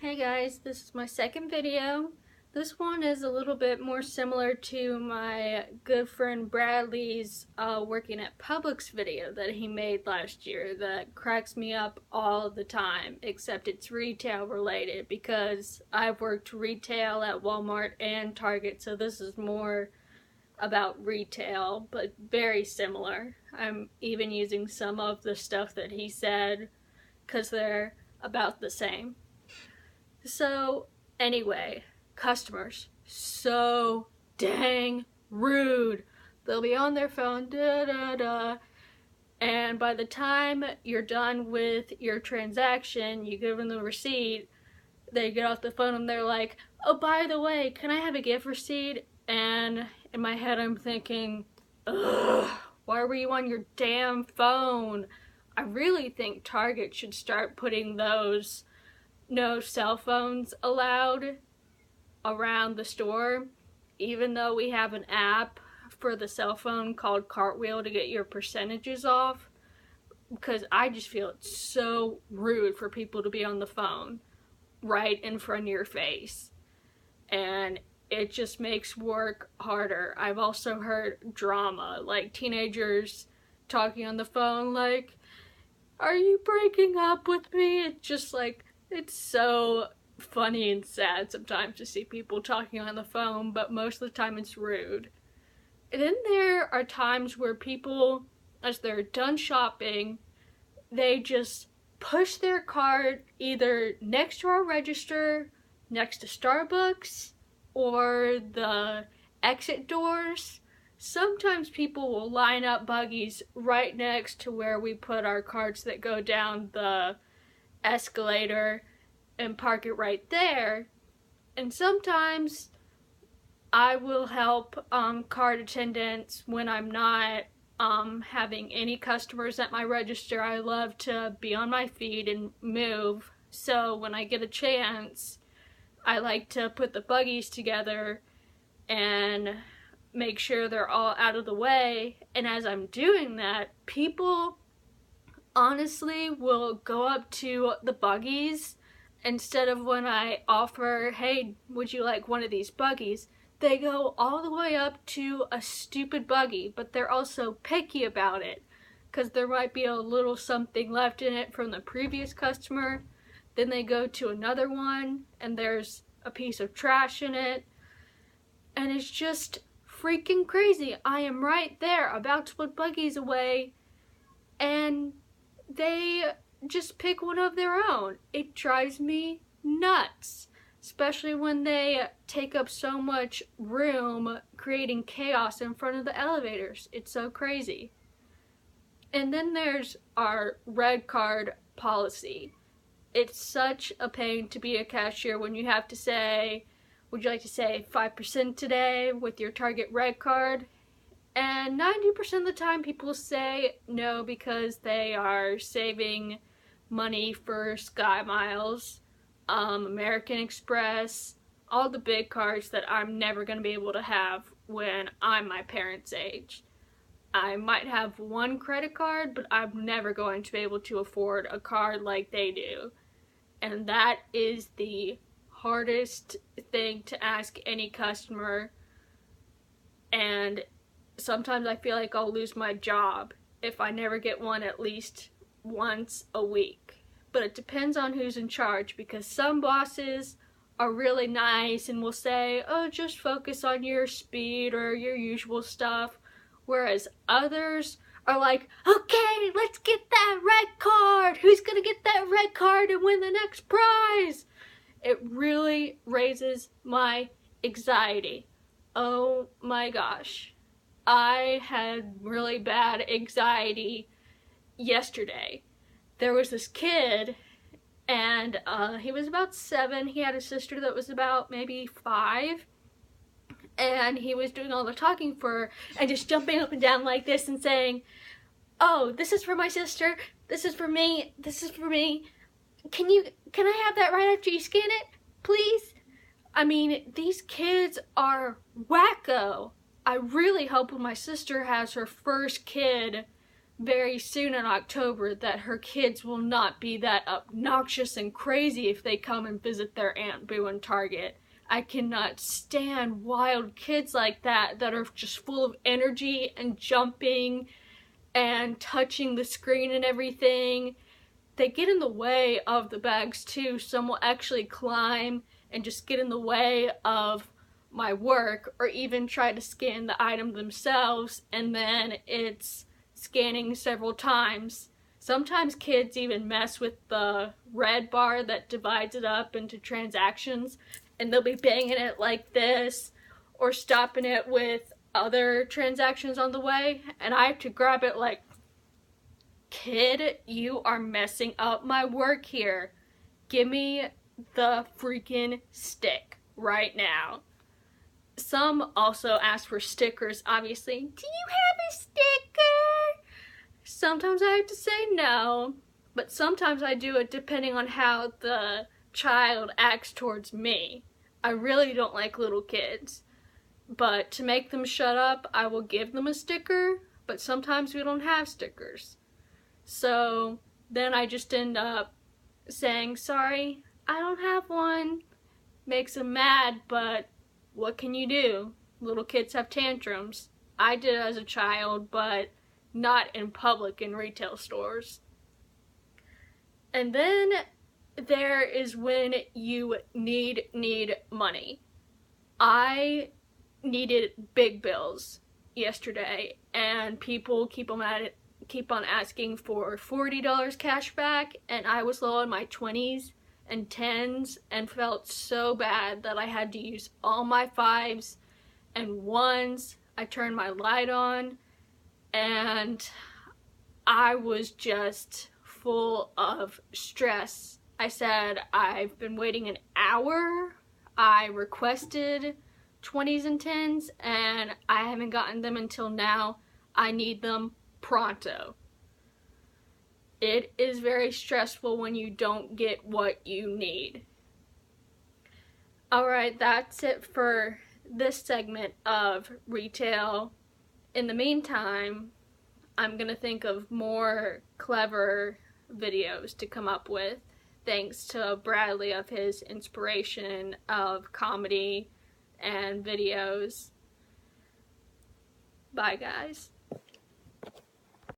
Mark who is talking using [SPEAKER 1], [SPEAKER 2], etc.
[SPEAKER 1] Hey guys, this is my second video. This one is a little bit more similar to my good friend Bradley's working at Publix video that he made last year that cracks me up all the time, except it's retail related because I've worked retail at Walmart and Target, so this is more about retail, but very similar. I'm even using some of the stuff that he said because they're about the same. So, anyway, customers, so dang rude. They'll be on their phone, and by the time you're done with your transaction, you give them the receipt, they get off the phone and they're like, oh, by the way, can I have a gift receipt? And in my head I'm thinking, ugh, why were you on your damn phone? I really think Target should start putting those no cell phones allowed around the store, even though we have an app for the cell phone called Cartwheel to get your percentages off, because I just feel it's so rude for people to be on the phone right in front of your face, and it just makes work harder. I've also heard drama, like teenagers talking on the phone like, are you breaking up with me? It's just like, it's so funny and sad sometimes to see people talking on the phone, but most of the time it's rude. And then there are times where people, as they're done shopping, they just push their cart either next to our register, next to Starbucks, or the exit doors. Sometimes people will line up buggies right next to where we put our carts that go down the escalator and park it right there. And sometimes I will help cart attendants when I'm not having any customers at my register. I love to be on my feet and move, so when I get a chance I like to put the buggies together and make sure they're all out of the way. And as I'm doing that, people honestly will go up to the buggies instead of when I offer, hey, would you like one of these buggies? They go all the way up to a stupid buggy, but they're also picky about it because there might be a little something left in it from the previous customer. Then they go to another one and there's a piece of trash in it, and it's just freaking crazy. I am right there about to put buggies away and they just pick one of their own. It drives me nuts, especially when they take up so much room, creating chaos in front of the elevators. It's so crazy. And then there's our red card policy. It's such a pain to be a cashier when you have to say, would you like to say 5% today with your Target red card? And 90% of the time people say no because they are saving money for Sky Miles, American Express, all the big cards that I'm never going to be able to have when I'm my parents' age. I might have one credit card, but I'm never going to be able to afford a card like they do. And that is the hardest thing to ask any customer, and sometimes I feel like I'll lose my job if I never get one at least once a week. But it depends on who's in charge, because some bosses are really nice and will say, oh, just focus on your speed or your usual stuff, whereas others are like, okay, let's get that red card. Who's gonna get that red card and win the next prize? It really raises my anxiety. Oh my gosh. I had really bad anxiety yesterday. There was this kid, and he was about 7. He had a sister that was about maybe 5. And he was doing all the talking for her and just jumping up and down like this and saying, oh, this is for my sister, this is for me, this is for me. Can I have that right after you scan it, please? I mean, these kids are wacko. I really hope when my sister has her first kid very soon in October that her kids will not be that obnoxious and crazy if they come and visit their Aunt Boo in Target. I cannot stand wild kids like that are just full of energy and jumping and touching the screen and everything. They get in the way of the bags too. Some will actually climb and just get in the way of my work, or even try to scan the item themselves, and then it's scanning several times. Sometimes kids even mess with the red bar that divides it up into transactions, and they'll be banging it like this or stopping it with other transactions on the way, and I have to grab it like, kid, you are messing up my work here. Give me the freaking stick right now. Some also ask for stickers, obviously. Do you have a sticker? Sometimes I have to say no, but sometimes I do it depending on how the child acts towards me. I really don't like little kids, but to make them shut up, I will give them a sticker, but sometimes we don't have stickers. So then I just end up saying, sorry, I don't have one. Makes them mad, but what can you do? Little kids have tantrums. I did it as a child, but not in public in retail stores. And then there is when you need money. I needed big bills yesterday, and people keep on asking for $40 cash back, and I was low in my 20s and 10s and felt so bad that I had to use all my 5s and 1s. I turned my light on and I was just full of stress. I said, I've been waiting an hour. I requested 20s and 10s and I haven't gotten them until now. I need them pronto. It is very stressful when you don't get what you need. Alright, that's it for this segment of retail. In the meantime, I'm gonna think of more clever videos to come up with, thanks to Bradley of his inspiration of comedy and videos. Bye, guys.